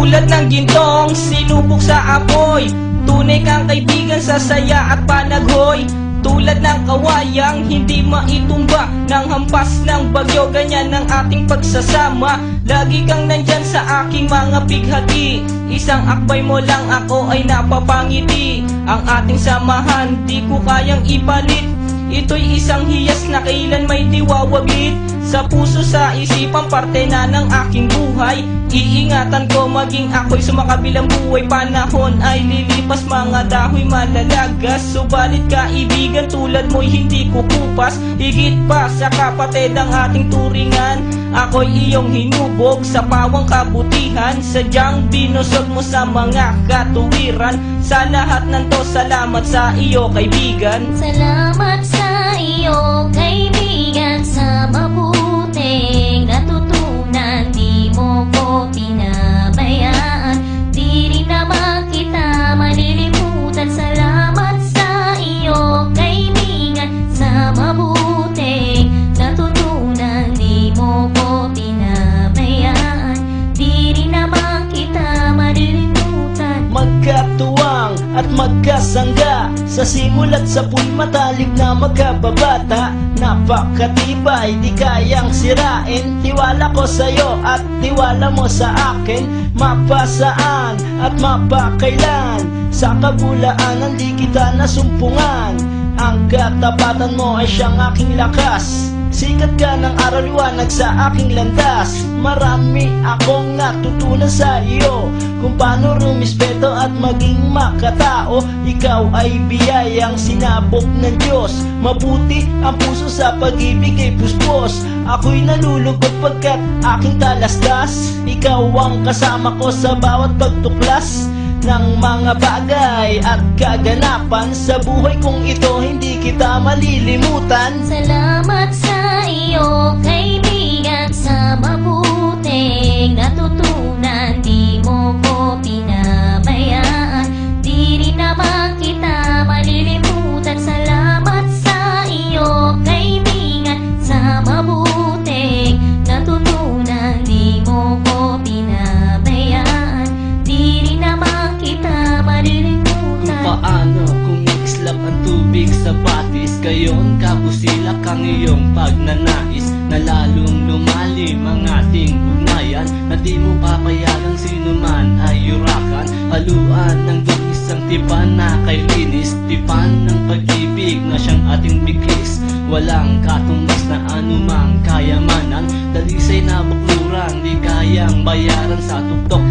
Tulad ng gintong sinubok sa apoy, tunay kang kaibigan sa saya at panaghoy. Tulad ng kawayang hindi maitumba ng hampas ng bagyo, ganyan ang ating pagsasama. Lagi kang nandyan sa aking mga bighati, isang akbay mo lang ako ay napapangiti. Ang ating samahan di ko kayang ipalit, ito'y isang hiyas na kailan may diwawaglit. Sa puso, sa isipan, parte na ng aking buhay. Iingatan ko maging ako'y sumakabilang buhay. Panahon ay lilipas, mga dahoy malalagas. Subalit kaibigan tulad mo'y hindi kukupas. Higit pa sa kapatid ang ating turingan, ako'y iyong hinubog sa pawang kabutihan. Sadyang binusog mo sa mga katuwiran. Sa lahat ng to, salamat sa iyo kaibigan. Salamat sa iyo kaibigan, sa mabuting natutunan. Di mo ko pinabayaan, di rin naman kita malilimutan. Salamat sa iyo kaibigan, sa mabuting natutunan. Di mo ko pinabayaan, di rin naman kita malilimutan. Magkatuwang at magkasangga, sa simulat sa po'y matalik na magkababata. Napakatibay, di kayang sirain. Tiwala ko sa'yo at tiwala mo sa akin. Mapasaan at mapakailan, sa kabulaanan di kita nasumpungan. Ang katapatan mo ay siyang aking lakas. Sikat ka ng araw, liwanag sa aking landas. Marami akong natutunan sa iyo, kung paano rumispeto at maging makatao. Ikaw ay biyayang sinabok ng Diyos. Mabuti ang puso sa pag-ibig ay puspos. Ako'y nalulugod pagkat aking talastas. Ikaw ang kasama ko sa bawat pagtuklas ng mga bagay at kaganapan. Sa buhay kong ito hindi kita malilimutan. Salamat sa iyo kaibigan, sa mabuting natutunan. Di mo ko pinabayaan, di rin naman kita malilimutan. Salamat sa iyo kaibigan, sa mabuting natutunan. Di mo ko pinabayaan, di rin naman kita malilimutan. Kung paano kumikslap ang tubig sa batis, gayon kabusilak ang iyong pagnanais, na lalong lumalim ang ating ugnayan, na di mo papayagang sino man ay yurakan. Haluan ng dungis ang tipan na kay linis, tipan ng pag-ibig na siyang ating biglis. Walang katumbas na anumang kayamanan, dalisay na bakluran di kayang bayaran sa tuktok